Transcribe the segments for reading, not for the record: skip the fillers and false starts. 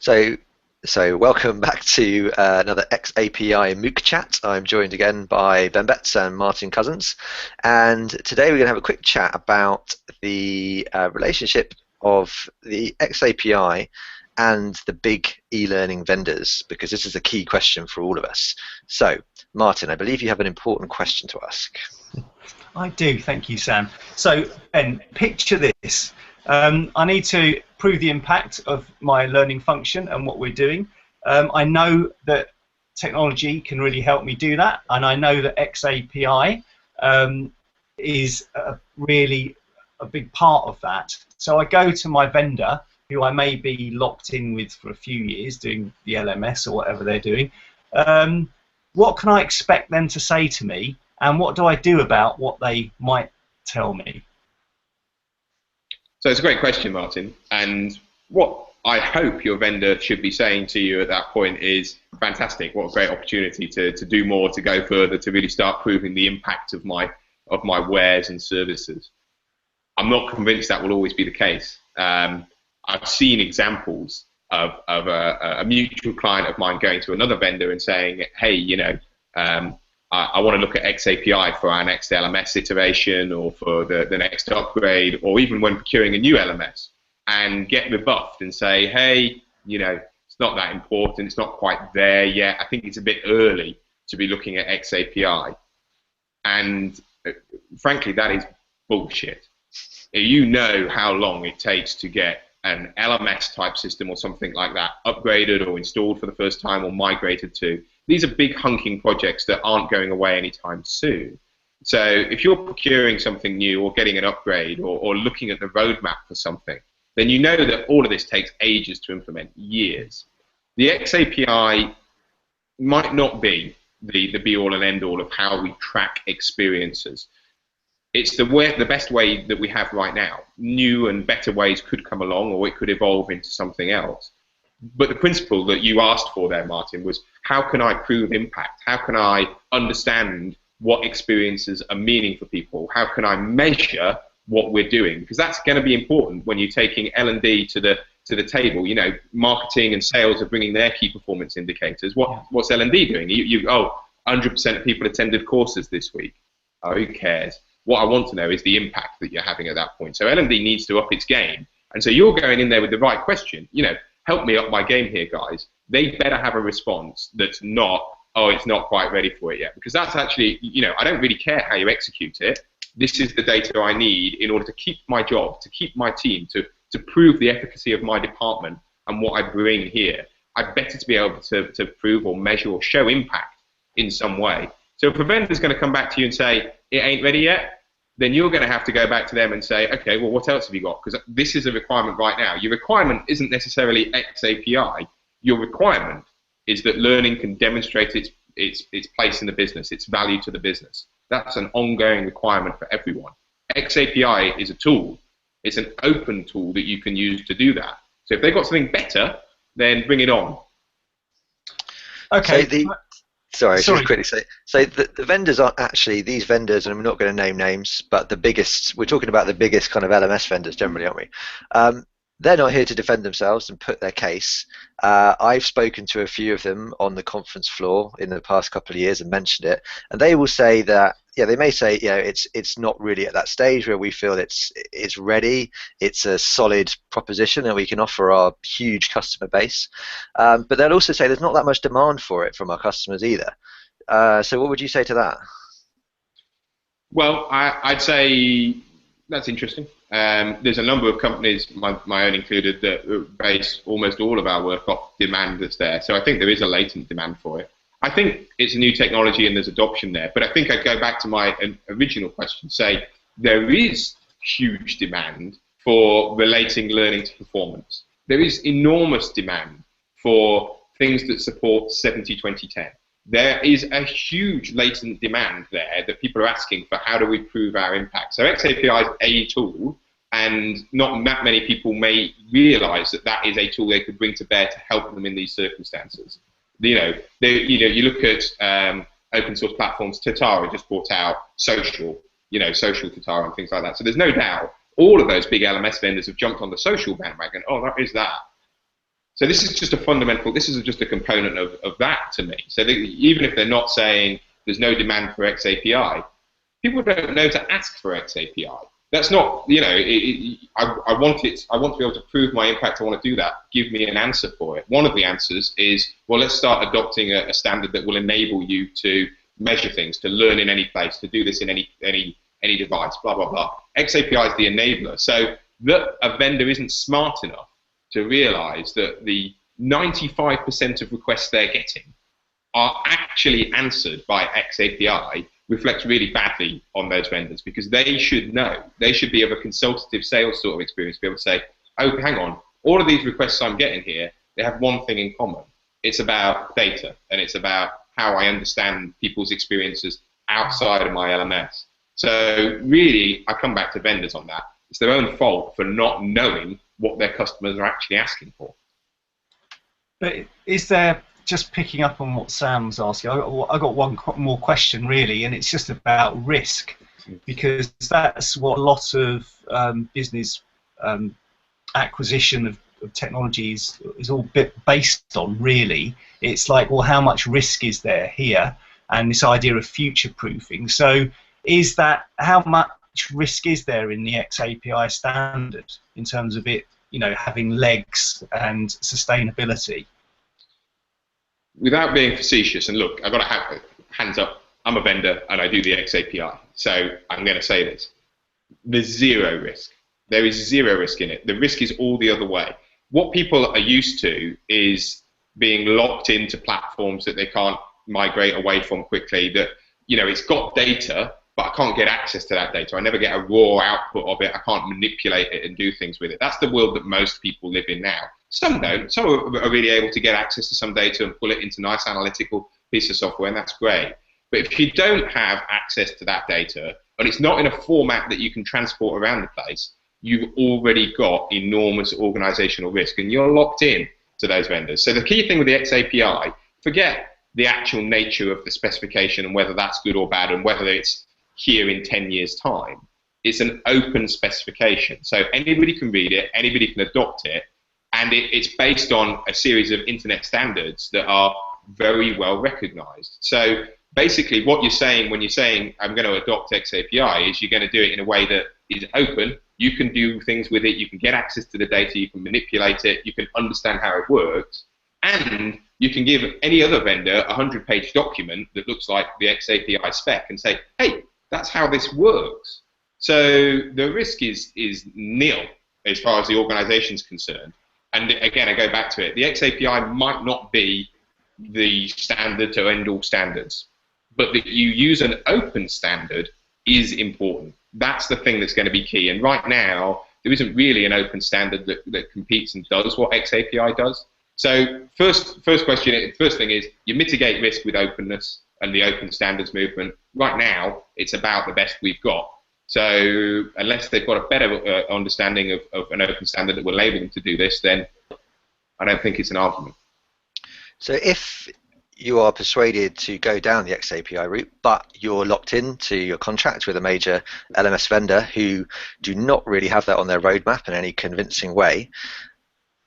So, so welcome back to another xAPI MOOC Chat. I'm joined again by Ben Betts and Martin Cousins, and today we're going to have a quick chat about the relationship of the xAPI and the big e-learning vendors, because this is a key question for all of us. So, Martin, I believe you have an important question to ask. I do, thank you, Sam. So, Ben, picture this. I need to prove the impact of my learning function and what we're doing. I know that technology can really help me do that, and I know that xAPI is really a big part of that. So I go to my vendor, who I may be locked in with for a few years, doing the LMS or whatever they're doing. What can I expect them to say to me, and what do I do about what they might tell me? So it's a great question, Martin. And what I hope your vendor should be saying to you at that point is, fantastic, what a great opportunity to do more, to go further, to really start proving the impact of my wares and services. I'm not convinced that will always be the case. I've seen examples of a mutual client of mine going to another vendor and saying, hey, I want to look at xAPI for our next LMS iteration or for the next upgrade, or even when procuring a new LMS, and get rebuffed and say, hey, it's not that important, it's not quite there yet, I think it's a bit early to be looking at xAPI. And frankly, that is bullshit. You know how long it takes to get an LMS type system or something like that upgraded or installed for the first time or migrated to. These are big hunking projects that aren't going away anytime soon. So if you're procuring something new or getting an upgrade or looking at the roadmap for something, then you know that all of this takes ages to implement, years. The xAPI might not be the be-all and end-all of how we track experiences. It's the best way that we have right now. New and better ways could come along, or it could evolve into something else. But the principle that you asked for there, Martin, was how can I prove impact? How can I understand what experiences are meaning for people? How can I measure what we're doing? Because that's going to be important when you're taking L&D to the table. Marketing and sales are bringing their key performance indicators. What's L&D doing? 100% of people attended courses this week. Oh, who cares? What I want to know is the impact that you're having at that point. So L&D needs to up its game. And so you're going in there with the right question. Help me up my game here, guys. They better have a response that's not, oh, it's not quite ready for it yet. Because that's actually, I don't really care how you execute it. This is the data I need in order to keep my job, to keep my team, to prove the efficacy of my department and what I bring here. I'd better to be able to prove or measure or show impact in some way. So if a vendor's going to come back to you and say, it ain't ready yet, then you're going to have to go back to them and say, okay, well, what else have you got? Because this is a requirement right now. Your requirement isn't necessarily xAPI. Your requirement is that learning can demonstrate its place in the business, its value to the business. That's an ongoing requirement for everyone. xAPI is a tool. It's an open tool that you can use to do that. So if they've got something better, then bring it on. Okay. Sorry, just quickly say. So the vendors aren't actually, these vendors, and I'm not going to name names, but the biggest, we're talking about the biggest kind of LMS vendors generally, aren't we? They're not here to defend themselves and put their case. I've spoken to a few of them on the conference floor in the past couple of years and mentioned it, and they will say that, they may say, it's not really at that stage where we feel it's ready, it's a solid proposition and we can offer our huge customer base, but they'll also say there's not that much demand for it from our customers either. So what would you say to that? Well, I'd say that's interesting. There's a number of companies, my own included, that base almost all of our work off demand that's there. So I think there is a latent demand for it. I think it's a new technology and there's adoption there. But I think I'd go back to my original question, say there is huge demand for relating learning to performance. There is enormous demand for things that support 70-20-10. There is a huge latent demand there that people are asking for how do we prove our impact. So xAPI is a tool, and not that many people may realize that that is a tool they could bring to bear to help them in these circumstances. You look at open source platforms. Tatara just brought out social Tatara and things like that. So there's no doubt all of those big LMS vendors have jumped on the social bandwagon. Oh, that is that. So this is just a fundamental, this is just a component of that to me. So even if they're not saying there's no demand for xAPI, people don't know to ask for xAPI. That's not, you know, I want to be able to prove my impact. I want to do that. Give me an answer for it. One of the answers is, well, let's start adopting a standard that will enable you to measure things, to learn in any place, to do this in any device, blah, blah, blah. xAPI is the enabler. So that a vendor isn't smart enough to realize that the 95% of requests they're getting are actually answered by xAPI reflects really badly on those vendors, because they should know. They should be of a consultative sales sort of experience, be able to say, oh, hang on, all of these requests I'm getting here, they have one thing in common. It's about data, and it's about how I understand people's experiences outside of my LMS. So really, I come back to vendors on that. It's their own fault for not knowing what their customers are actually asking for. But is there, just picking up on what Sam was asking, I got one more question really, and it's just about risk, because that's what a lot of business acquisition of technologies is all based on, really. It's like, well, how much risk is there here, and this idea of future-proofing. So is that, how much risk is there in the xAPI standard in terms of it, you know, having legs and sustainability? Without being facetious, and look, I've got to have hands up, I'm a vendor and I do the xAPI, so I'm going to say this. There's zero risk. There is zero risk in it. The risk is all the other way. What people are used to is being locked into platforms that they can't migrate away from quickly, that, you know, it's got data, but I can't get access to that data. I never get a raw output of it. I can't manipulate it and do things with it. That's the world that most people live in now. Some don't. Some are really able to get access to some data and pull it into nice analytical piece of software, and that's great. But if you don't have access to that data, and it's not in a format that you can transport around the place, you've already got enormous organizational risk, and you're locked in to those vendors. So the key thing with the xAPI, forget the actual nature of the specification and whether that's good or bad and whether it's here in 10 years' time. It's an open specification. So anybody can read it, anybody can adopt it, and it's based on a series of internet standards that are very well recognized. So basically what you're saying when you're saying I'm going to adopt xAPI is you're going to do it in a way that is open. You can do things with it, you can get access to the data, you can manipulate it, you can understand how it works, and you can give any other vendor a 100-page document that looks like the xAPI spec and say, hey, that's how this works. So the risk is nil as far as the organization is concerned. And again, I go back to it. The xAPI might not be the standard to end all standards, but that you use an open standard is important. That's the thing that's going to be key. And right now, there isn't really an open standard that competes and does what xAPI does. So first thing is you mitigate risk with openness and the open standards movement. Right now, it's about the best we've got. So unless they've got a better understanding of an open standard that will enable them to do this, then I don't think it's an argument. So if you are persuaded to go down the xAPI route, but you're locked into your contract with a major LMS vendor who do not really have that on their roadmap in any convincing way,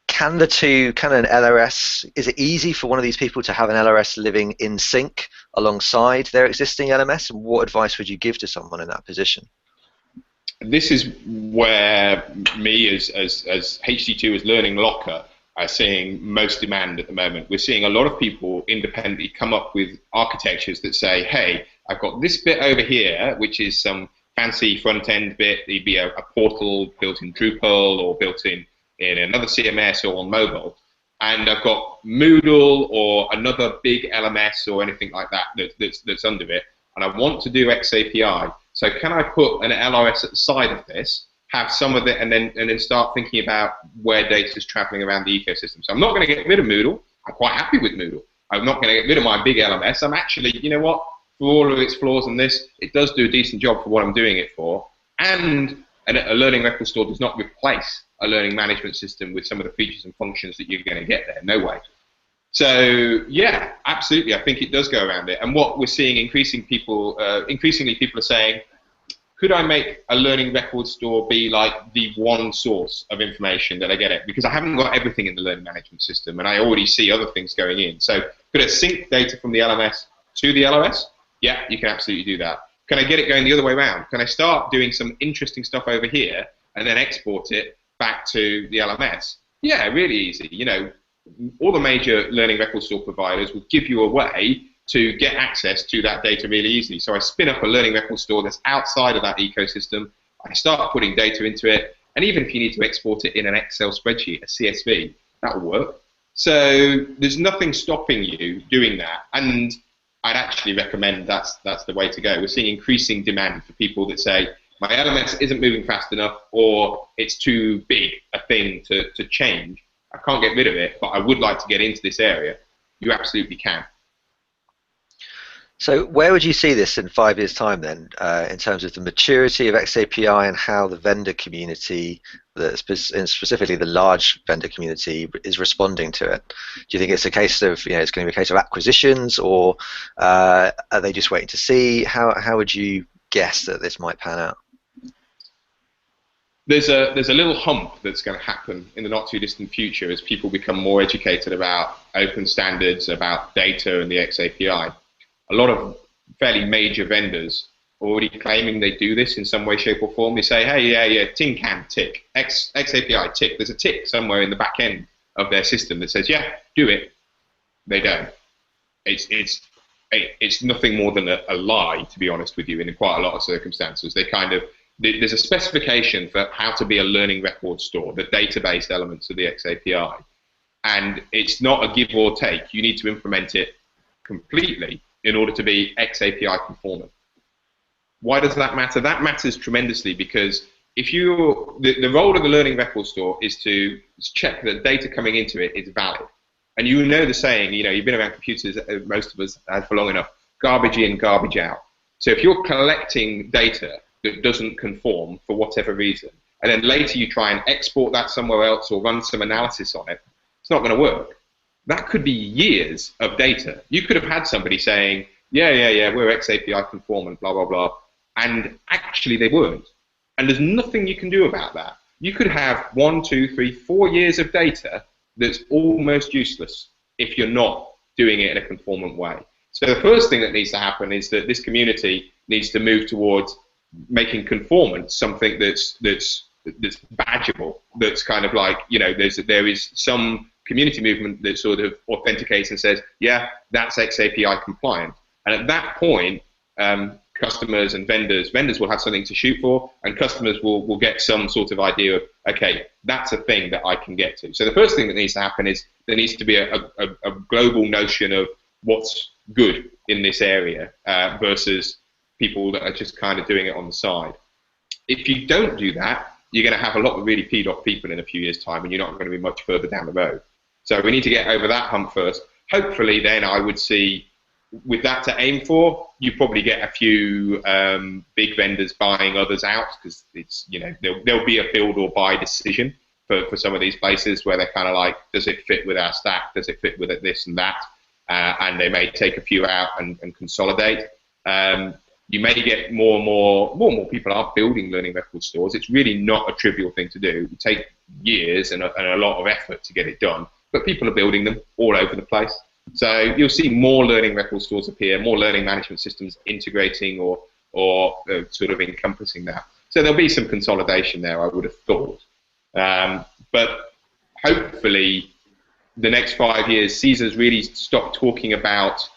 can an LRS, is it easy for one of these people to have an LRS living in sync alongside their existing LMS? And what advice would you give to someone in that position? This is where me as HD2, as Learning Locker, are seeing most demand at the moment. We're seeing a lot of people independently come up with architectures that say, hey, I've got this bit over here, which is some fancy front-end bit. It'd be a portal built in Drupal or built in another CMS or on mobile. And I've got Moodle or another big LMS or anything like that that's under it. And I want to do xAPI. So can I put an LRS at the side of this, have some of it, and then start thinking about where data is traveling around the ecosystem? So I'm not going to get rid of Moodle. I'm quite happy with Moodle. I'm not going to get rid of my big LMS. I'm actually, you know what, for all of its flaws and this, it does do a decent job for what I'm doing it for. And a learning record store does not replace a learning management system with some of the features and functions that you're going to get there. No way. So yeah, absolutely. I think it does go around it. And what we're seeing increasingly people are saying, could I make a learning record store be like the one source of information that I get it? Because I haven't got everything in the learning management system, and I already see other things going in. So could I sync data from the LMS to the LOS? Yeah, you can absolutely do that. Can I get it going the other way around? Can I start doing some interesting stuff over here and then export it back to the LMS? Yeah, really easy. You know, all the major learning record store providers will give you a way to get access to that data really easily. So I spin up a learning record store that's outside of that ecosystem. I start putting data into it, and even if you need to export it in an Excel spreadsheet, a CSV, that will work. So there's nothing stopping you doing that, and I'd actually recommend that's the way to go. We're seeing increasing demand for people that say, my LMS isn't moving fast enough, or it's too big a thing to change. I can't get rid of it, but I would like to get into this area. You absolutely can. So where would you see this in 5 years' time then, in terms of the maturity of xAPI and how the vendor community, and specifically the large vendor community, is responding to it? Do you think it's a case of, it's going to be a case of acquisitions, or are they just waiting to see? How would you guess that this might pan out? There's a little hump that's going to happen in the not too distant future as people become more educated about open standards, about data and the xAPI. A lot of fairly major vendors are already claiming they do this in some way, shape, or form. They say, hey, yeah, tin can, tick, xAPI, tick. There's a tick somewhere in the back end of their system that says, yeah, do it. They don't. It's nothing more than a lie, to be honest with you, in quite a lot of circumstances. There's a specification for how to be a learning record store, the database elements of the xAPI, and it's not a give or take. You need to implement it completely in order to be xAPI conformant. Why does that matter? That matters tremendously because if the role of the learning record store is to check that data coming into it is valid. And you know the saying, you've been around computers, most of us have for long enough, garbage in, garbage out. So if you're collecting data that doesn't conform for whatever reason, and then later you try and export that somewhere else or run some analysis on it, it's not going to work. That could be years of data. You could have had somebody saying, yeah, we're xAPI conformant, blah, blah, blah, and actually they weren't. And there's nothing you can do about that. You could have 1, 2, 3, 4 years of data that's almost useless if you're not doing it in a conformant way. So the first thing that needs to happen is that this community needs to move towards making conformant something that's badgeable, that's kind of like, there is some community movement that sort of authenticates and says, yeah, that's xAPI compliant. And at that point, customers and vendors will have something to shoot for, and customers will get some sort of idea of, okay, that's a thing that I can get to. So the first thing that needs to happen is there needs to be a global notion of what's good in this area versus people that are just kind of doing it on the side. If you don't do that, you're going to have a lot of really peed off people in a few years' time, and you're not going to be much further down the road. So we need to get over that hump first. Hopefully, then I would see, with that to aim for, you probably get a few big vendors buying others out, because it's there'll be a build or buy decision for some of these places where they're kind of like, does it fit with our stack? Does it fit with it, this and that? And they may take a few out and consolidate. You may get more and more people are building learning record stores. It's really not a trivial thing to do. It takes years and a lot of effort to get it done, but people are building them all over the place. So you'll see more learning record stores appear, more learning management systems integrating or sort of encompassing that. So there'll be some consolidation there, I would have thought. But hopefully the next 5 years sees us really stop talking about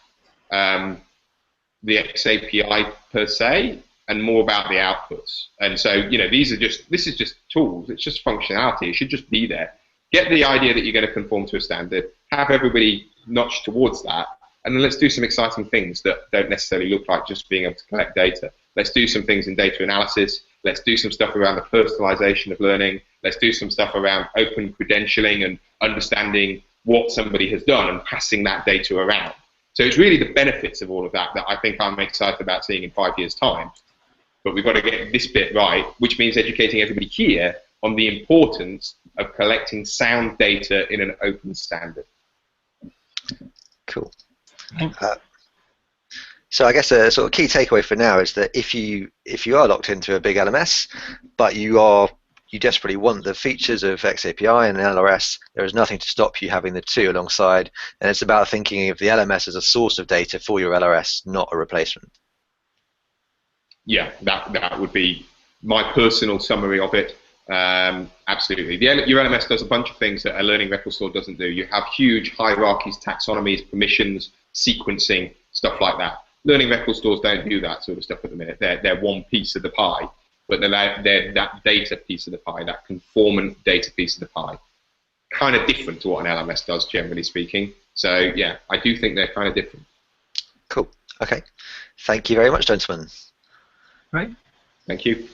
the xAPI per se, and more about the outputs. And so, this is just tools. It's just functionality. It should just be there. Get the idea that you're going to conform to a standard. Have everybody notch towards that, and then let's do some exciting things that don't necessarily look like just being able to collect data. Let's do some things in data analysis. Let's do some stuff around the personalization of learning. Let's do some stuff around open credentialing and understanding what somebody has done and passing that data around. So it's really the benefits of all of that I think I'm excited about seeing in 5 years' time. But we've got to get this bit right, which means educating everybody here on the importance of collecting sound data in an open standard. Cool. So I guess a sort of key takeaway for now is that if you are locked into a big LMS, but you desperately want the features of xAPI and LRS, there is nothing to stop you having the two alongside, and it's about thinking of the LMS as a source of data for your LRS, not a replacement. Yeah, that would be my personal summary of it. Absolutely. Your LMS does a bunch of things that a learning record store doesn't do. You have huge hierarchies, taxonomies, permissions, sequencing, stuff like that. Learning record stores don't do that sort of stuff at the minute. They're one piece of the pie, but they're that data piece of the pie, that conformant data piece of the pie. Kind of different to what an LMS does, generally speaking. So yeah, I do think they're kind of different. Cool. Okay. Thank you very much, gentlemen. Right. Thank you.